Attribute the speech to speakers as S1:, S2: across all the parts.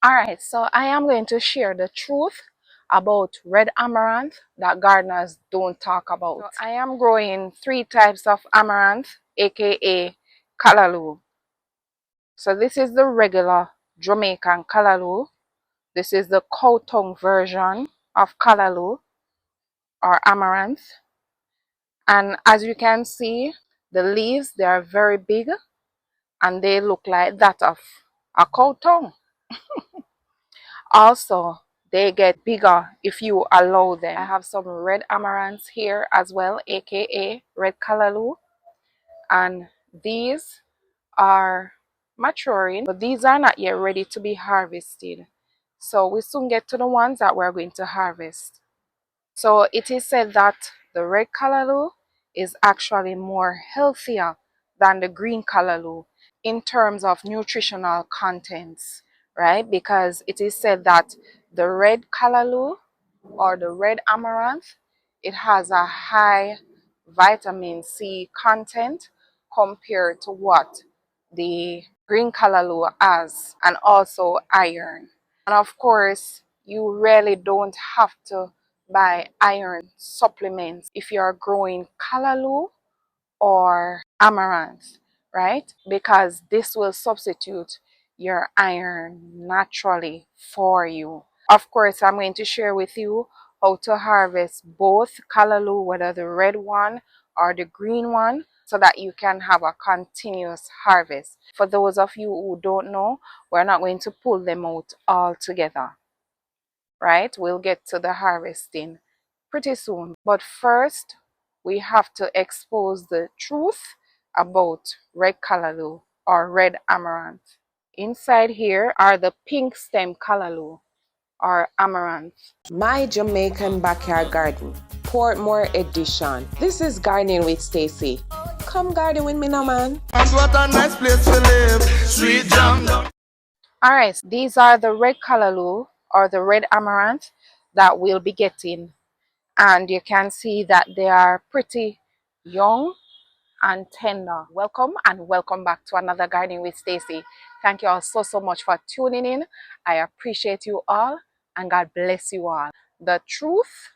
S1: Alright, so I am going to share the truth about red amaranth that gardeners don't talk about. So I am growing 3 types of amaranth, aka callaloo. So this is the regular Jamaican callaloo. This is the cow tongue version of callaloo or amaranth. And as you can see, the leaves, they are very big and they look like that of a cow tongue. Also, they get bigger if you allow them. I have some red amaranths here as well, aka red callaloo, and these are maturing, but these are not yet ready to be harvested. So we soon get to the ones that we're going to harvest. So it is said that the red callaloo is actually more healthier than the green callaloo in terms of nutritional contents, right? Because it is said that the red callaloo or the red amaranth, it has a high vitamin C content compared to what the green callaloo has, and also iron. And of course, you really don't have to buy iron supplements if you are growing callaloo or amaranth, right? Because this will substitute your iron naturally for you. Of course, I'm going to share with you how to harvest both callaloo, whether the red one or the green one, so that you can have a continuous harvest. For those of you who don't know, we're not going to pull them out all together, right? We'll get to the harvesting pretty soon. But first, we have to expose the truth about red callaloo or red amaranth. Inside here are the pink stem callaloo or amaranth.
S2: My Jamaican Backyard Garden, Portmore Edition. This is Gardening with Stacey. Come garden with me now, man.
S3: What a nice place to live. Sweet jam.
S1: Alright, these are the red callaloo or the red amaranth that we'll be getting. And you can see that they are pretty young and tender. Welcome and welcome back to another Gardening with Stacey. Thank you all so much for tuning in. I appreciate you all and God bless you all. The truth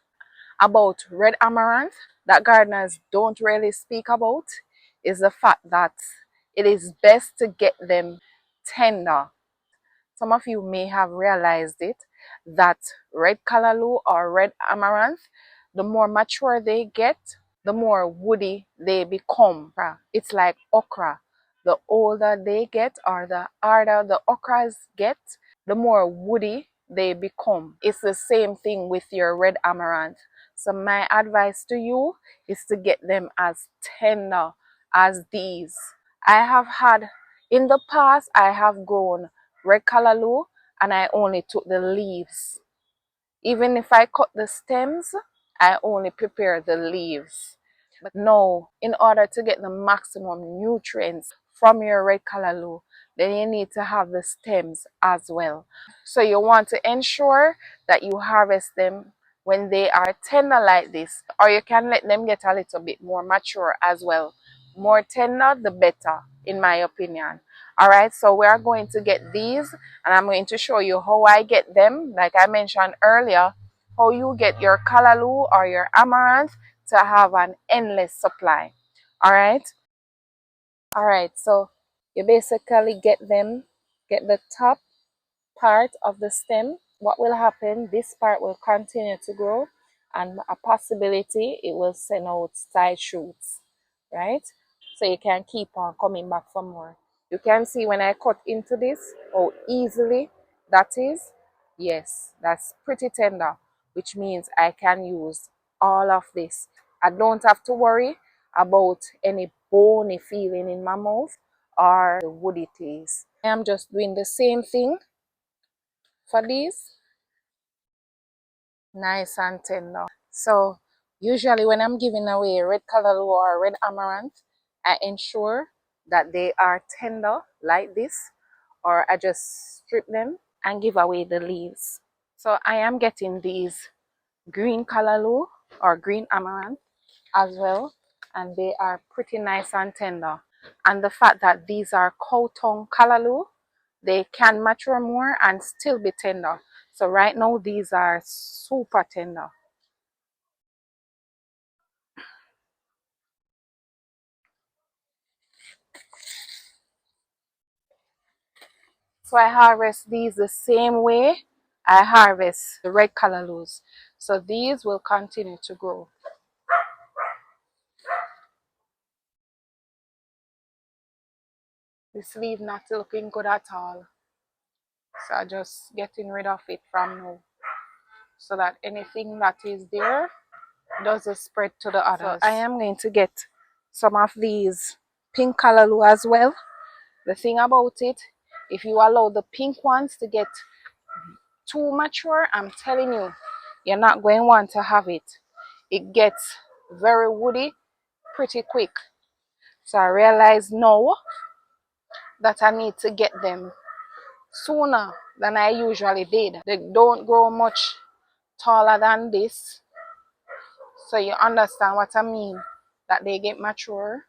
S1: about red amaranth that gardeners don't really speak about is the fact that it is best to get them tender. Some of you may have realized it, that red callaloo or red amaranth, the more mature they get, the more woody they become. It's like okra. The older they get or the harder the okras get, the more woody they become. It's the same thing with your red amaranth. So my advice to you is to get them as tender as these. I have had, in the past, I have grown red callaloo and I only took the leaves. Even if I cut the stems, I only prepare the leaves. But no, in order to get the maximum nutrients from your red callaloo, then you need to have the stems as well. So you want to ensure that you harvest them when they are tender like this, or you can let them get a little bit more mature as well. More tender, the better, in my opinion. All right, so we are going to get these, and I'm going to show you how I get them. Like I mentioned earlier, how you get your callaloo or your amaranth to have an endless supply. All right. All right, so you basically get the top part of the stem. What will happen, this part will continue to grow, and a possibility it will send out side shoots, right? So you can keep on coming back for more. You can see when I cut into this how easily that is. Yes, that's pretty tender, which means I can use all of this. I don't have to worry about any bony feeling in my mouth or the woody taste. I am just doing the same thing for these, nice and tender. So usually when I'm giving away red callaloo or red amaranth, I ensure that they are tender like this, or I just strip them and give away the leaves. So I am getting these green callaloo or green amaranth as well, and they are pretty nice and tender. And the fact that these are cow tongue callaloo, they can mature more and still be tender. So right now these are super tender. So I harvest these the same way I harvest the red callaloos. So these will continue to grow. This leaf not looking good at all. So I'm just getting rid of it from now, so that anything that is there doesn't spread to the others. So I am going to get some of these pink callaloo as well. The thing about it, if you allow the pink ones to get too mature, I'm telling you, you're not going to want to have it. It gets very woody pretty quick. So I realize now that I need to get them sooner than I usually did. They don't grow much taller than this. So you understand what I mean, that they get mature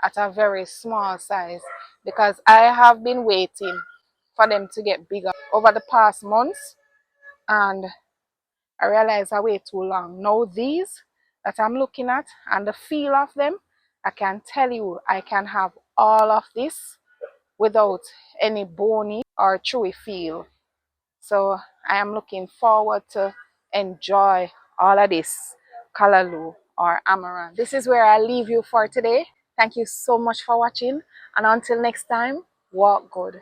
S1: at a very small size, because I have been waiting for them to get bigger over the past months, and I realized I wait too long. Now these that I'm looking at and the feel of them, I can tell you I can have all of this without any bony or chewy feel. So I am looking forward to enjoy all of this callaloo or amaranth. This is where I leave you for today. Thank you so much for watching, and until next time, walk good.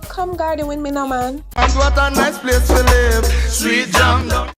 S2: Come garden with me now, man.
S3: What a nice place to live. Sweet jam.